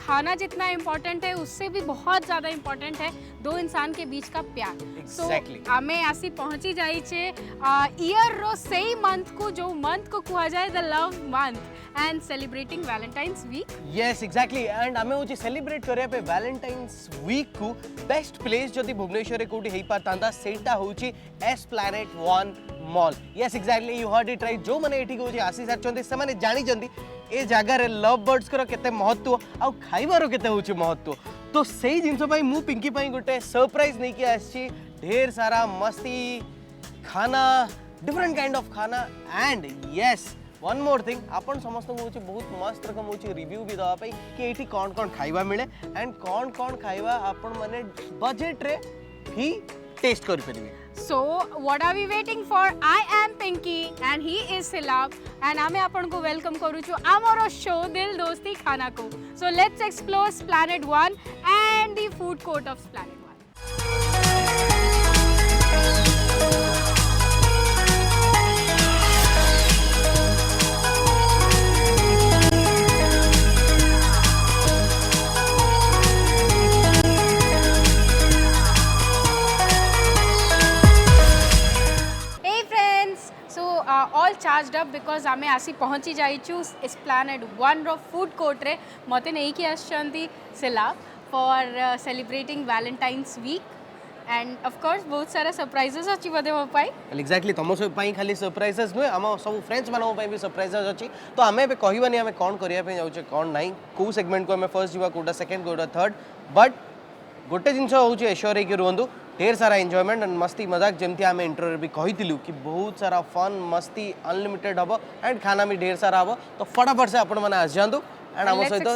खाना जितना इम्पोर्टेंट है उससे भी बहुत ज़्यादा इम्पोर्टेंट है दो इंसान के बीच का प्यार। Exactly. आमे आसी पहुंची जाई छे ईयर रो सेई मंथ को जो मंथ को कुहा जाए the love month and celebrating Valentine's week. Yes exactly and आमे होची सेलिब्रेट करिया पे वैलेंटाइन्स वीक को बेस्ट प्लेस जदी भुवनेश्वर रे कोठी हेई पारतांदा सेटा होची Esplanade one mall. Yes exactly you heard it right. जो माने एठी होची आसी सारचंदी से माने जानि जंदी ए जगह रे लव बर्ड्स करो केते महत्व आ खाइबारो केते होची महत्व। तो सही जिनस पाई मु पिंकी पाई गोटे सरप्राइज नहीं कि आसी ढेर सारा मस्ती खाना डिफरेंट काइंड ऑफ खाना and yes one more thing आपण समस्त को होची बहुत मस्त रकम होची रिव्यू भी दवा पाई कि एठी कोन कोन खाइबा मिले एंड कोन कोन खाइबा आपण माने बजट रे भी टेस्ट कर परिबे। So what are we waiting for? I am Pinky and he is Silab and आमे आपण को वेलकम करू छु आमरो शो दिल दोस्ती खाना को। So let's explore Esplanade 1 and the food court of Esplanade 1. all charged up because आमे आसी पहुंची जाई छु एस्प्लैनेड 1 रो फूड कोर्ट रे मते नहीं कि आछंती सिला for celebrating Valentine's week and of course बहुत सारा सरप्राइजेस अछि बदे मो पाई। एग्जैक्टली तमो सब पाई खाली सरप्राइजेस नुए हम सब फ्रेंड्स मानो पाई भी सरप्राइजेस अछि। तो आमे बे कहिबानी आमे कोन करिया पे जाउ छे कोन नाही को सेगमेंट को आमे फर्स्ट जीवा कोटा सेकंड कोटा थर्ड बट गोटे जिनस होची एश्योर है कि रुहंदु ढेर सारा एंजॉयमेंट एंड मस्ती मजाक जमती आम इंटरव्यू भी कही कि बहुत सारा फन मस्ती अनलिमिटेड हम एंड खाना भी ढेर सारा हम। तो फटाफट से आपण मैंने आस जातु एंड आम सहित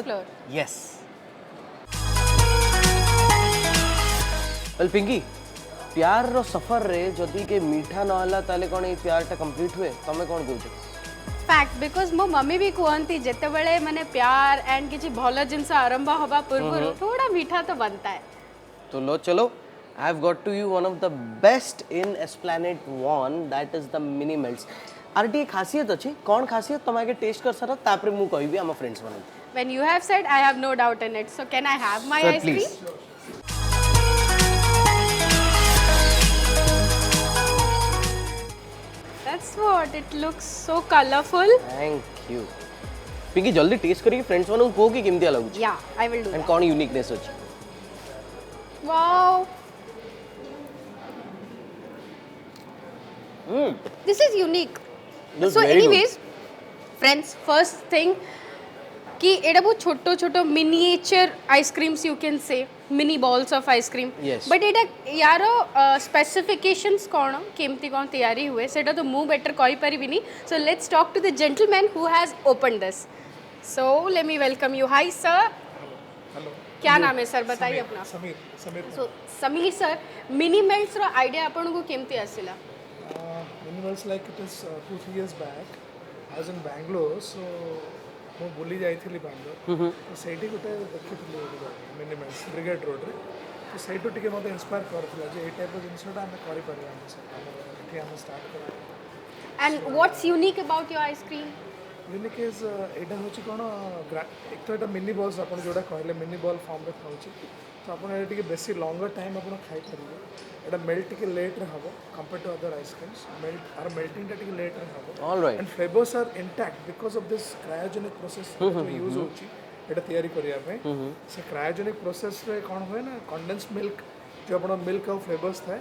यस वेल पिंकी प्यार रो सफर रे जदी के मीठा न होला ताले कोन ए प्यार टा कंप्लीट हुए तमे कोन कहू फैक्ट बिकॉज मो मम्मी भी कहती जिते बड़े माने प्यार एंड किसी भल जिनस आरंभ हवा पूर्व थोड़ा मीठा तो बनता है। तो लो चलो I have got to you one of the best in Esplanade 1 that is the mini melts। RT खासियत अछि कोन खासियत तमा के टेस्ट कर सर तापरे मु कहबी हम फ्रेंड्स मन। When you have said I have no doubt in it, so can I have my Sir, ice please. cream? That's what it looks so colorful. Thank you। Pinky जल्दी टेस्ट करी friends मन को कि केमतिया लागु छी। Yeah, I will do and that. Cone uniqueness अछि। Wow. This is unique. This So very good. anyways, friends, first thing कि एडा बहुत छोटो छोटो miniature ice creams you can say mini balls of ice cream Yes. But एडा यारो specifications कोन केमती कोन तैयारी हुए सेटा तो मु बेटर कहि परिबिनी। So let's talk to the gentleman who has opened this. So let me welcome you. Hi sir. Hello क्या नाम है सर बताइए अपना। Sameer Sameer so Sameer sir mini melts रो आइडिया आपन को केमती आसिला। Mini Melts like it is 2-3 years back I was in Bangalore so मु बुली जाइथिली बैंगलोर तो सेठी गोटे देखिथिली मिनिमल्स ब्रिगेड रोड रे तो सेठू टिके मते इंस्पायर करथिला जे ए टाइप ऑफ जिंसटा हम करि परिबा हम सब एठी हम स्टार्ट करा। And what's unique about your ice cream? Unique is एटा होची कोन एक तो एटा मिनी बॉल्स अपन जोडा कहले मिनी बॉल फॉर्म रे खाउची तो अपन एटा टिके बेसी लॉन्गर टाइम अपन खाइ परिबे। एटा मेल्ट टिके लेट रे हबो compare to other ice creams melt are melting टिके लेट रे हबो all right and flavours are intact because of this cryogenic process जो यूज होची एटा तयारी करिया पे से क्रायोजेनिक प्रोसेस रे कोन होय ना कंडेंस मिल्क जो अपन मिल्क और फ्लेवर्स थाए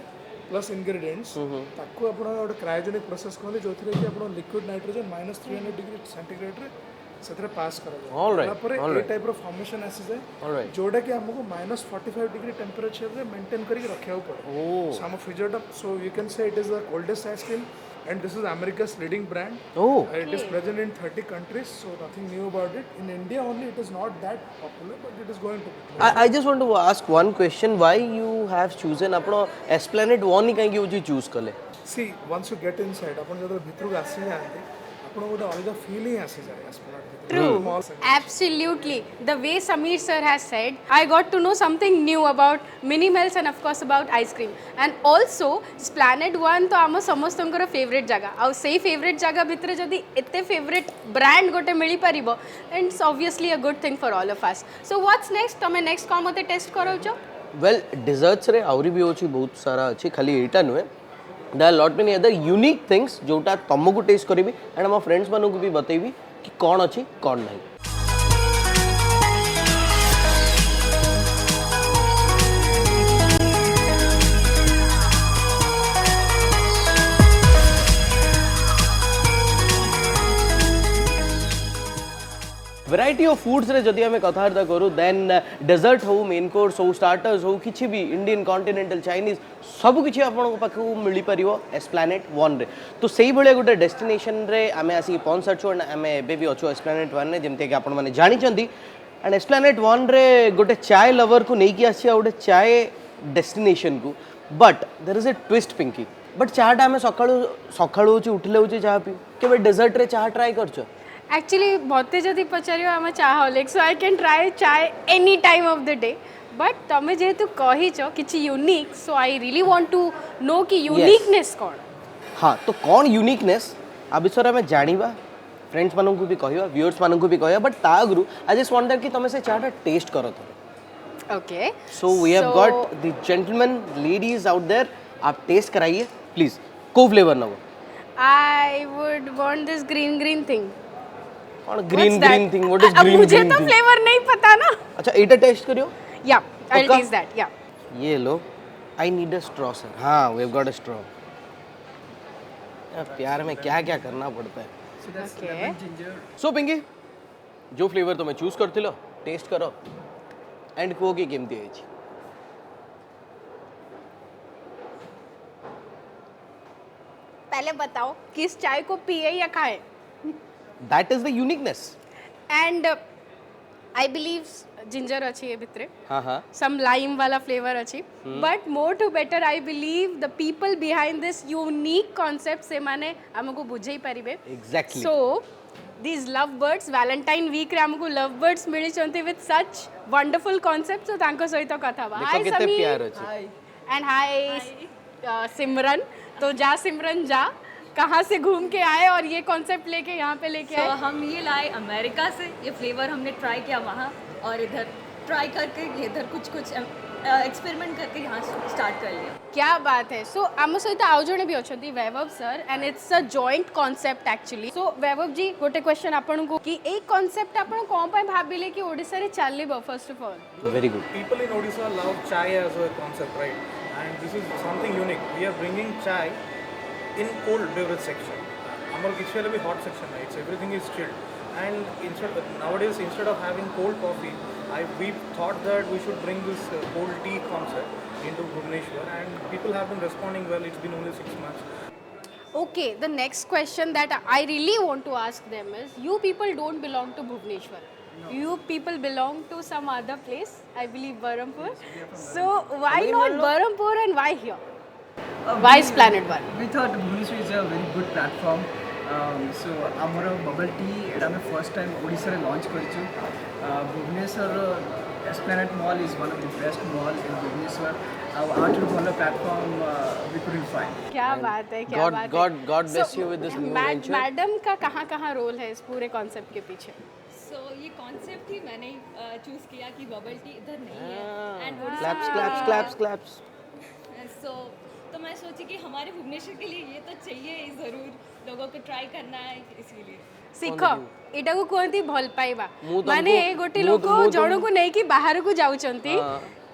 प्लस इंग्रेडिएंट्स ताको अपन ओड क्रायोजेनिक प्रोसेस कहले जोथरे कि अपन लिक्विड नाइट्रोजन -300 डिग्री सेंटीग्रेड रे सेतरे पास करा जाय। All right, तापर all ए right. टाइप रो फॉर्मेशन आसी जाय All right. जोडा कि हमको -45 डिग्री टेंपरेचर रे मेंटेन करी रखिया पड़े। Oh. सो हम freezer so you can say it is the coldest ice cream and this is America's leading brand. Oh. It is present in 30 countries, so nothing new about it. In India only, it is not that popular, but it is going to be. I just want to ask one question. Why you have chosen ଆପଣ Esplanade 1 ही कहीं choose कले? See, once you get inside, अपन जब भीतर को आसी जाते, अपन को अलग फीलिंग आसी जाए Esplanade भीतर। True. Absolutely. The way Sameer sir has said, I got to know something new about mini melts and of course about ice cream. And also, Esplanade 1 तो आम समस्तंकर फेवरेट जगह. आउ से फेवरेट जगह भितर जदि एते फेवरेट ब्रांड गोटे मिली परिबो, and it's obviously a good thing for all of us. So what's next? तमे next कौन मते टेस्ट करोचो? Well, desserts रे आउरी भी होची बहुत सारा अच्छी खाली एटा नुहे. There are lot many other unique things जोटा तुमको टेस्ट करेबी एंड हम फ्रेंड्स मानू को भी बतेबी कि कौन अच्छी कौन नहीं. वैरायटी ऑफ फूड्स रे जदि हमें कथाबार्ता करूँ देन डेजर्ट हो मेन कोर्स हो स्टार्टर्स हो किसी भी इंडियन कॉन्टिनेंटल चाइनीज सब किसी आपण पाखु मिल पार एस्प्लानेट 1 रे. तो से भाई गोटे डेस्टिनेशन रे आम आसिक पहुँच सारछु एंड आम एबी अच्छु एस्प्लानेट 1 रे जमती कि आपण मैंने जानते. एंड एस्प्लानेट 1 रे गोटे चाय लवर को लेकिन आसी गोटे चाय डेस्टिनेशन को. But there is a twist Pinky. But चाटा आम सका उठिले हो चाह पी के डेजर्ट रे चाह ट्राई करछ? Actually, मते जदि पचारियो आम चाह लेक so I can try chai any time of the day. But तमे जेहेतु कहिचो किछि unique, so I really want to know कि यूनिकनेस कोन. हाँ, तो कौन यूनिकनेस आ विषय में जानिबा, फ्रेंड्स मानन को भी कहबा, व्यूअर्स मानन को भी कहबा. बट ता गुरु आई जस्ट वांट दैट कि तमे से चाटा टेस्ट करो तो. Okay, so we have got the gentleman ladies out there. आप टेस्ट कराइए प्लीज. को फ्लेवर नबो? I would want this green thing. और green thing, what is green? मुझे तो फ्लेवर नहीं पता ना. अच्छा, एटा टेस्ट करियो. या आई विल टेस्ट दैट. या ये लो. I need a straw sir. हाँ, we have got a straw. प्यार में क्या क्या करना पड़ता है. ओके, सो पिंकी, जो फ्लेवर तुम्हें चूज करथिलो टेस्ट करो एंड को के केमती है. पहले बताओ किस चाय को पिए या खाए. That is the uniqueness. And I believe ginger अच्छी है भितरे. हाँ हाँ. some lime वाला flavor अच्छी. But more to better, I believe the people behind this unique concept से माने हमको बुझे ही परिबे. Exactly. So these lovebirds, Valentine week रे हमको lovebirds milli चंती with such wonderful concepts. So तांको सहित कथा बा. देखो कितने प्यार अच्छे. And hi सिमरन. तो जा सिमरन जा, कहाँ से घूम के आए और ये कॉन्सेप्ट लेके यहाँ पे लेके आए? हम ये लाए अमेरिका से. ये फ्लेवर हमने ट्राई किया वहाँ और इधर ट्राई करके इधर कुछ एक्सपेरिमेंट करके यहाँ स्टार्ट कर लिया. क्या बात है. सो आम सहित आउ जणे भी अछंती Vaibhav sir and it's a joint concept actually. So Vaibhav ji गोटे क्वेश्चन आपन को कि ए कॉन्सेप्ट आपन कोन पय भाबिले कि ओडिसा रे चलिबो. First of all, very good. People in Odisha love chai as a concept, right? And this is something unique. We are bringing chai in cold beverage section. Amar kitchen be hot section, right? So everything is chilled. And instead of having cold coffee, we thought that we should bring this cold tea concept into Bhubaneswar, and people have been responding well. It's been only 6 months. okay, the next question that I really want to ask them is, you people don't belong to Bhubaneswar. No. You people belong to some other place, I believe Berhampur. So why not Berhampur and why here? Why is Planet 1? We thought Bhubaneswar is a very good platform. So our bubble tea एटा में first time Odisha रे launch करछु. Bhubaneswar Esplanade Mall is one of the best mall in Bhubaneswar. Our भलो platform we couldn't find. क्या बात है, क्या बात है. God bless you with this new venture. Madam का कहाँ रोल है इस पूरे कॉन्सेप्ट के पीछे? सो ये कॉन्सेप्ट ही मैंने चूज किया कि बबल टी इधर नहीं है एंड Claps. सो तो मैं सोची कि हमारे भुवनेश्वर के लिए ये तो चाहिए ही ज़रूर, लोगों को ट्राई करना है इसीलिए. ଶିଖ ଏଟାକୁ କୁହନ୍ତି ଭଲ ପାଇବା. ମୁଁ ତମକୁ- ମାନେ ଗୋଟେ ଲୋକ ଜଣକୁ ନେଇକି ବାହାରକୁ ଯାଉଛନ୍ତି,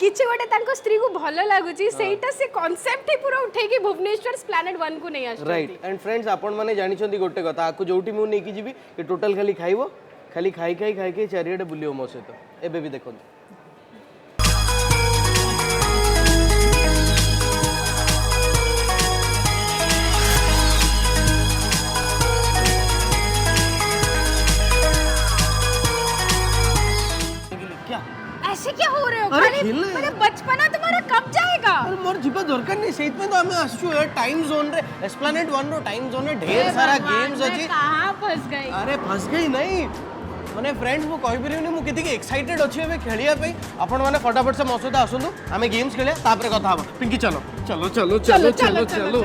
କିଛି ଗୋଟେ ତାଙ୍କ ସ୍ତ୍ରୀକୁ ଭଲ ଲାଗୁଛି, ସେଇଟା ସେ କନସେପ୍ଟ ହିଁ ପୁରା उठेकी भुवनेश्वर प्लैनेट 1 को नहीं आछथि. राइट. एंड फ्रेंड्स आपण माने जानिछंती गोटे कथा आकु जोटी मु नेकी जीबी ये टोटल खाली खाइबो, खाली खाई चारियाडे बुलियो मो सहित. एबे भी देखो ऐसे क्या हो रहे हो? अरे खाली खेलना है. मतलब बचपना तुम्हारा कब जाएगा? और जीवा दरकार नहीं सेइत में तो हमें आसछु टाइम जोन रे एस्प्लैनेड 1 रो टाइम जोन रे ढेर सारा गेम्स अछि कहाँ फंस गई अरे फस गई नहीं माने फ्रेंड्स मु कहि परिबनी मु केति एक्साइटेड अछि एबे खेलिया पे आपण माने फटाफट से मसुदा आसुंदु हमें गेम्स खेले तापरे कथा हबा पिंकी चलो चलो चलो चलो चलो चलो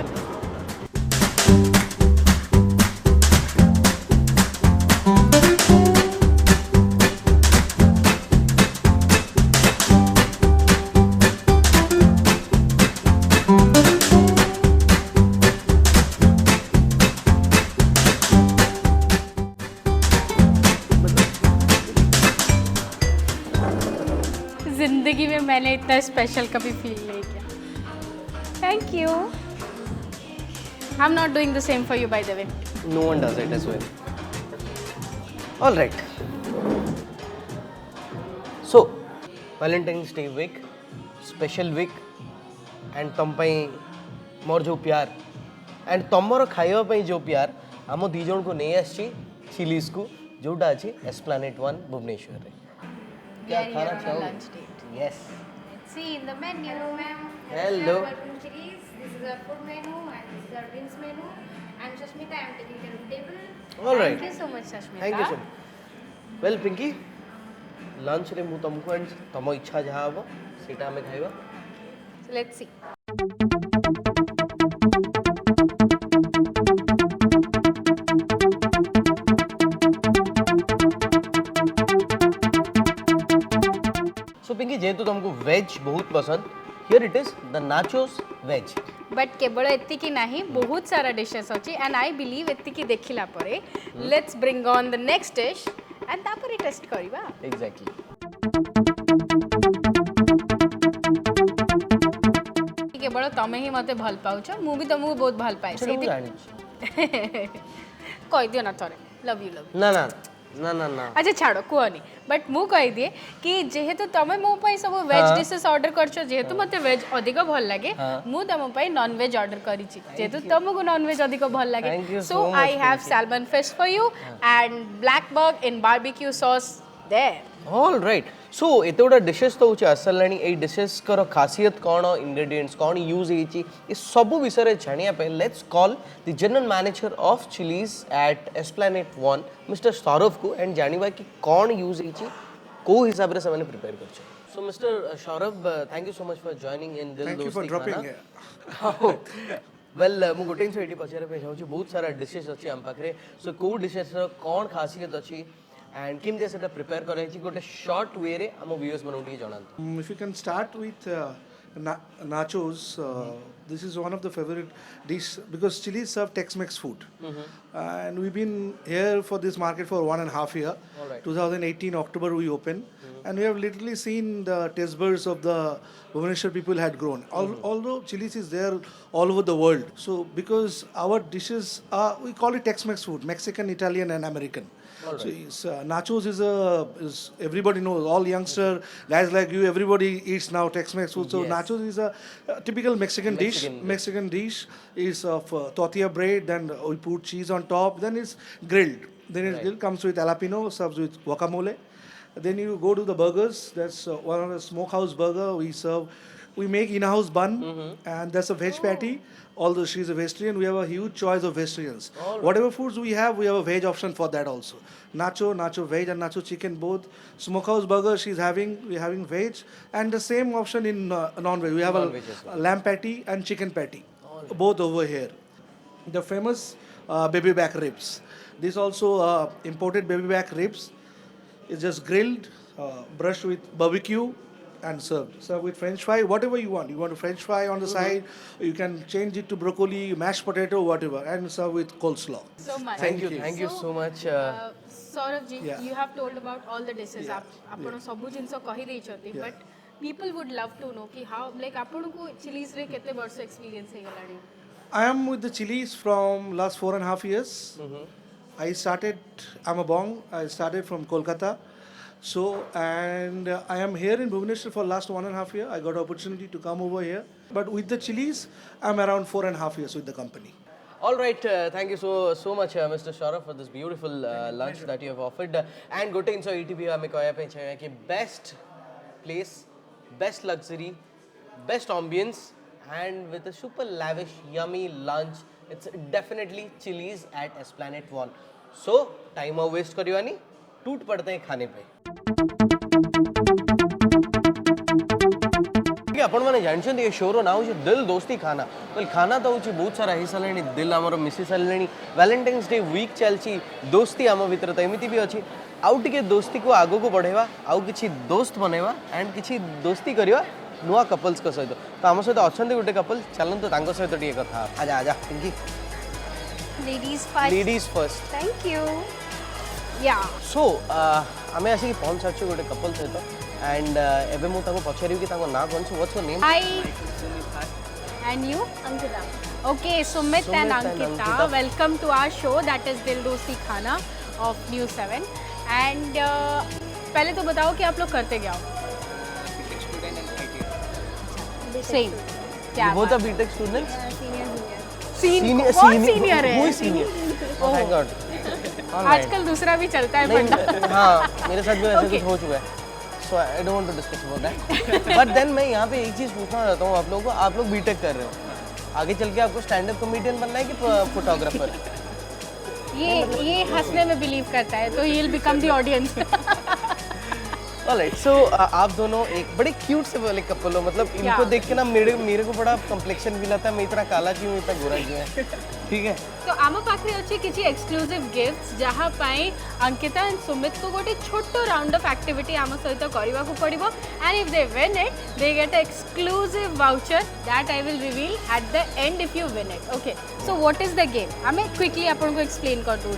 जिंदगी में मैंने इतना स्पेशल कभी फील नहीं किया thank you I am not doing the same for you by the way No one does it as well. All right. So, Valentine's Day week, special week, and तुम पाई मोर जो प्यार and तुमर खाइबा पाई जो प्यार आम दी जन को नहीं आसी चिलीज को जोटा अच्छी एस्प्लैनेट 1 भुवनेश्वर रे क्या खाना चाहो lunch date yes Let's see in the menu, ma'am. Hello. This is our food menu and this is our drinks menu. I'm Shashmita. I'm taking care of table. All right. Thank you so much, Shashmita. Thank you sir well Pinky lunch रे मु तुमको and तुम इच्छा जहाँ हम सेटा हमें खाइबा So let's see. सो पिंकी जेहेतु तुमको वेज बहुत पसंद here it is the nachos veg but केवल एतिकी नहीं बहुत सारा डिशेस अच्छी एंड आई बिलीव एतिकी देखिला परे let's bring on the next dish and तापर टेस्ट करबा एग्जैक्टली केवल तमे ही मते भल पाउछ मु भी तुमको बहुत भल पाए कह दियो ना थोड़े लव यू ना ना ना ना ना अच्छा छाड़ो कहनी बट मु कह दिए कि जेहेतु तमे मो पई सब वेज डिशेस ऑर्डर करछो जेहेतु मते वेज अधिक भल लागे मु तम पई नॉन वेज ऑर्डर करिछि जेहेतु तुमको नॉन वेज अधिक भल Thank लागे you so so I much, have Pinky. Salmon fish for you and black बग in barbecue sauce there all right so एते गोटा डिशेस तो होची असलानी ए डिशेस कर खासियत कोन इंग्रेडिएंट्स कोन यूज हेची ए सब विषय रे जानिया पे let's call the general manager of Chili's at Esplanade 1 mister Saurabh को एंड जानिबा कि कोन यूज हेची को हिसाब रे से प्रिपेयर करछ so mister Saurabh thank you so much for joining in दिल Thank you for dropping here. Well मु गोटे से एटी पचारे पे चाहूँ बहुत सारा डिशेस अच्छी आम पाखे सो को डिशेस कौन खासियत अच्छी एंड किम जैसे प्रिपेयर करे गोटे शॉर्ट वे रे हम व्यूअर्स मानू T जणांतु If you can start with nachos, this is one of the favorite dish because Chili serve Tex-Mex food, and we've been here for this market for 1.5 year. Alright. 2018 October we opened, and we have literally seen the taste buds of the Bhubaneswar people had grown. Although Chili's is there all over the world, so because our dishes are we call it Tex-Mex food, Mexican, Italian, and American. So it's, nachos is everybody knows, all youngster guys like you, everybody eats now Tex-Mex food. So Yes. nachos is a typical Mexican dish. Mexican dish is of tortilla bread, then we put cheese on top, then it's grilled. Then it's grilled, comes with jalapeno, serves with guacamole. Then you go to the burgers. That's one of the smokehouse burger we serve. We make in-house bun, and that's a veg patty. Although she's a vegetarian, we have a huge choice of vegetarians. Whatever foods we have a veg option for that also. Nacho veg and nacho chicken both. Smokehouse burger we're having veg, and the same option in non-veg. We have Non-veg as a lamb patty and chicken patty, both over here. The famous baby back ribs. This also imported baby back ribs. It's just grilled, brushed with barbecue, and served with french fry, whatever you want. You want a french fry on the side, you can change it to broccoli, mashed potato, whatever, and serve with coleslaw. so much thank you so much Saurabh ji Yeah. you have told about all the dishes आपण सब जिंस कहि दै छथि but people would love to know कि how like आपण को chillies रे केते वर्ष एक्सपीरियंस हे गलाडी I am with the Chili's from last 4.5 years. I'm a Bong. I started from Kolkata. So, and I am here in Bhubaneswar for last 1.5 year. I got opportunity to come over here. But with the Chili's, I'm around 4.5 years with the company. All right, thank you so much, Mr. Sharaf, for this beautiful lunch that you have offered. And good things for ETB, हमें कहया पे चाहिए कि best place, best luxury, best ambience, and with a super lavish, yummy lunch. It's definitely Chili's at Esplanade One. So, time और waste करियो नहीं, टूट पड़ते हैं खाने पे. आपण मैंने जानते ये शोर ना हूँ दिल दोस्ती खाना तो खाना तो हूँ बहुत सारा ही सारे दिल आमर मिसी सारे वैलेंटाइन्स डे वीक चलती दोस्ती आम भर तो एमती भी अच्छी आउ टे दोस्ती को आग को बढ़ेवा आउ कि दोस्त बनवा एंड कि दोस्ती करवा नुआ कपल्स सहित तो आम सहित अच्छा गोटे कपल चलते सहित टे कथा आजा आजा Pinky ladies first thank you या सो आम आसिक पहुँच सारी गोटे कपल सहित एंड एबे मु ताको पछारी कि ताको ना कोन what's your name hi and you Ankita okay Sumit and Ankita welcome to our show that is Dil Dosti खाना ऑफ न्यूज़ 7 एंड पहले तो बताओ कि आप लोग करते क्या हो सेम क्या both are BTech students senior senior है who is senior oh thank god आजकल दूसरा भी चलता है फंडा हाँ मेरे साथ भी ऐसा कुछ हो चुका है so I don't want to discuss about that but then मैं यहाँ पे एक चीज़ पूछना चाहता हूँ आप लोगों को आप लोग बीटेक कर रहे हो आगे चल के आपको स्टैंड अप कॉमेडियन बनना है कि फोटोग्राफर ये हंसने में बिलीव करता है तो he will become the audience alright so आप दोनों एक बड़े क्यूट से वाले कपल हो मतलब इनको देख के ना मेरे को बड़ा कम्प्लेक्शन फील आता है मैं इतना काला क्यों इतना गोरा क्यों है ठीक है तो आम पाखे अच्छे किसी एक्सक्लूसिव गिफ्ट्स जहाँ पाई अंकिता एंड सुमित को गोटे छोट राउंड ऑफ एक्टिविटी आम सहित करने को पड़ो and if they win it they get exclusive voucher that I will reveal at the end if you win it okay so what is the game um quickly आपको explain कर दूँ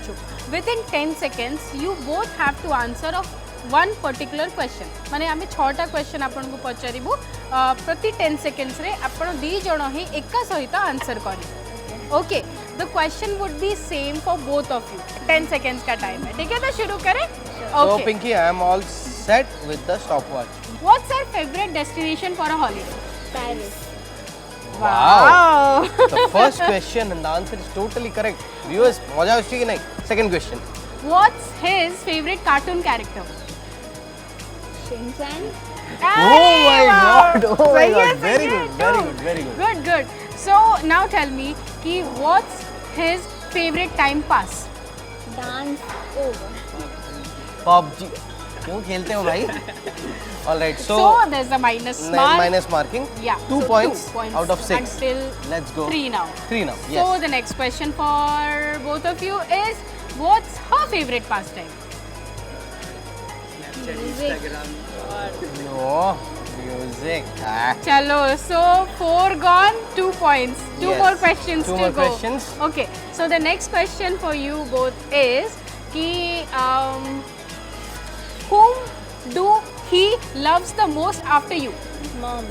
with in 10 seconds you both have to answer of one particular question माने um 6टा question आपको पचारू प्रति 10 seconds रे आपण दी जण ही एका सहित आंसर करें okay the question would be same for both of you 10 seconds का टाइम है ठीक है तो शुरू करें So Pinky, I am all set with the stopwatch. What's your favorite destination for a holiday? Paris. Wow. The first question and the answer is totally correct. Viewers, मजा आती कि नहीं? Second question. What's his favorite cartoon character? Shinchan. Oh my God! Oh my God! Very good, very good, very good. Good, good. So now tell me, कि what's his favorite time pass? Dance over. PUBG. क्यों खेलते हो भाई? All right. So there's a minus mark. minus marking. Yeah. 2 so points 2 points out of 6. Until Let's go. 3 now. 3 now. So Yes. the next question for both of you is, what's her favorite pastime? Instagram. No. Music. Ah. Chalo, so 4 gone, 2 points. 2 Yes. more questions Two to more go. questions. Okay, so the next question for you both is कि whom do he loves the most after you? Mom.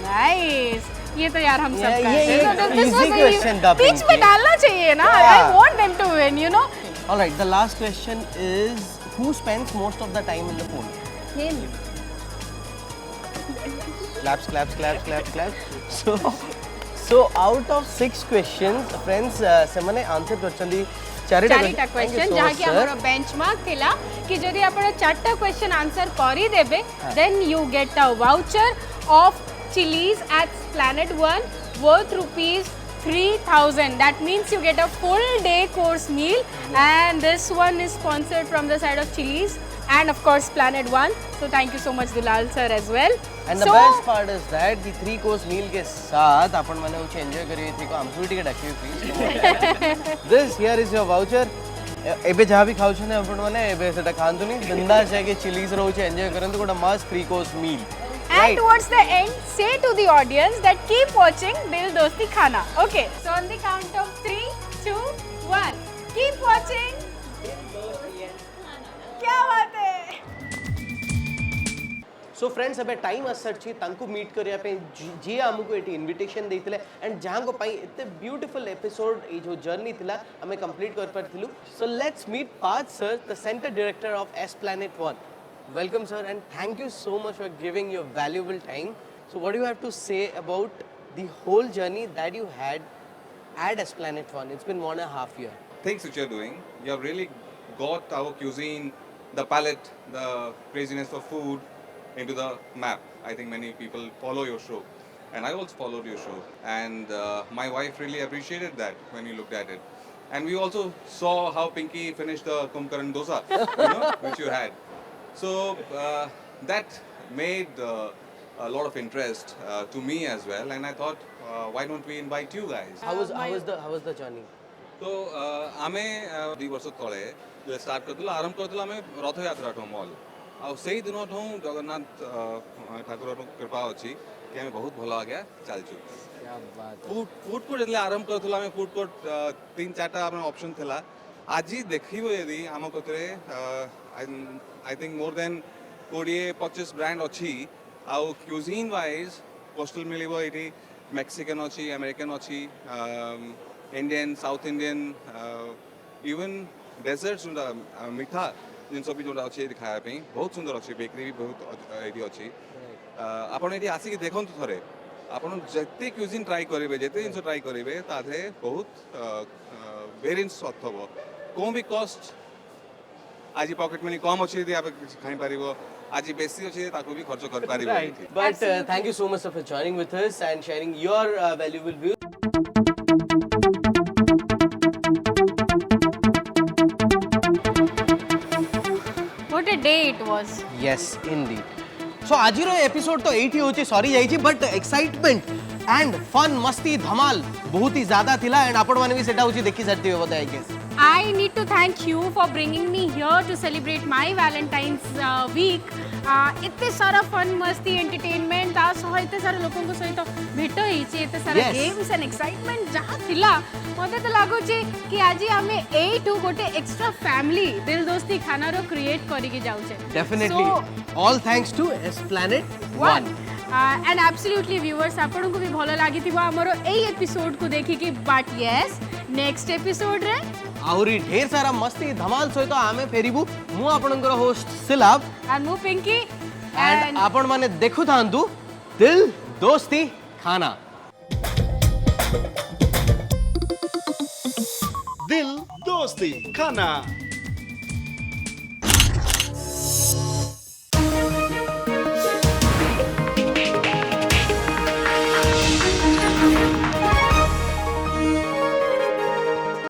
Nice. ये तो यार हम सब ये- करते ये हैं। तो this easy was question था, बीच में Pinky. डालना चाहिए ना। I Yeah. want them to win, you know. All right. The last question is, who spends most of the time in the phone? Him. Claps, claps, claps, claps, claps. So out of 6 questions, friends, semane answer करछंदी चारिटा चारिटा question जहाँ की हमारा benchmark थिला कि जदि आपण चारटा question answer करी देबे then you get a voucher of Chili's at planet 1 worth rupees 3000. That means you get a full day course meal and this one is sponsored from the side of Chili's and of course Planet 1. So thank you so much Dulal sir as well. And the best part is that the 3 course meal के साथ अपन मैंने उसे enjoy करी थी को हमको भी ticket रखी please. This here is your voucher. एबे जहाँ भी खाऊ छने अपन मैंने एबे सेटा खान तो नहीं बिंदास जाके चिलीज रो उसे enjoy करन तो कोड़ा मस्त 3 course meal. And towards the end, say to the audience that keep watching Dil Dosti Khana. Okay, so on the count of 3, 2, 1, keep watching. क्या बात है? सो फ्रेंड्स एबे टाइम आसरछि तांको मीट करिया पे जे हमको एटी इनविटेशन देथिले एंड जहां को पाई एते ब्यूटीफुल एपिसोड ए जो जर्नी थिला हमें कंप्लीट कर परथिलु so let's meet Parth sir the centre director of Esplanade One. Welcome sir and thank you so much for giving your valuable time. So what do you have to say about the whole journey that you had at Esplanade One? It's been 1.5 years. Things which you're doing, you have really got our cuisine, the palette, the craziness for food into the map. I think many people follow your show. and I also followed your show. And my wife really appreciated that when you looked at it. And we also saw how Pinky finished the Kumkaran dosa, which you had. So that made a lot of interest to me as well. And I thought, why don't we invite you guys? How was the journey? तो आमे 2 वर्ष तले जो start करथिला आरंभ करथिला आमे रथ यात्रा ठो mall आ सेही दिन ठो जगन्नाथ ठाकुर कृपा अछि कि आमे बहुत भलो आगे चलछु क्या बात फूड कोर्ट जले आरंभ करथिला आमे फूड कोर्ट 3-4टा आपन ऑप्शन थिला आजी देखिबो यदि आम कतरे I think more than 20-25 brand अछि आ क्यूजीन वाइज कोस्टल मिलिबो एटी मेक्सिकन अछि अमेरिकन अछि Indian, South Indian, even desserts मीठा जिन सब जोड़ा अच्छे खाया पे बहुत सुंदर अच्छे बेकरी भी बहुत एडी अच्छी आपण एडी आसी कि देखन तो थरे आपण जत्ते क्यूजिन ट्राई करिवे जत्ते जिंस ट्राई करिवे ताथे बहुत वेरिएंट्स अथबो कोन भी कॉस्ट आज पॉकेट मनी कम अच्छी यदि आप खाई पारिबो आज बेसी अच्छी ताको भी खर्च कर पारिबो Right. But thank you so much for joining with us and sharing your valuable views. What a day it was. Yes, indeed. So आज एपिसोड तो 8 ही होची सॉरी जाइची बट एक्साइटमेंट एंड फन मस्ती धमाल बहुत ही ज्यादा थिला एंड आपण माने भी सेटा होची देखि सरती हो बताय के I need to thank you for bringing me here to celebrate my Valentine's week. इतने सारा फन मस्ती एंटरटेनमेंट ता सह इतने सारा लोकन को सहित भेट होईची इतने सारा Yes. गेम्स एंड एक्साइटमेंट जहाँ थिला मते तो लागुची कि आज आमे एटू गोटे एक्स्ट्रा फैमिली दिल दोस्ती खाना रो क्रिएट करी के जाउछे definitely all thanks to Esplanade One and absolutely viewers आपन को भी भलो लागि थिबो हमरो एई एपिसोड को देखि कि बट यस नेक्स्ट एपिसोड रे आउरी ढेर सारा मस्ती धमाल सहित आमे फेरिबु मु आपनकर होस्ट सिलाब एंड मु पिंकी एंड आपण माने देखु थांतु दिल दोस्ती खाना दिल दोस्ती खाना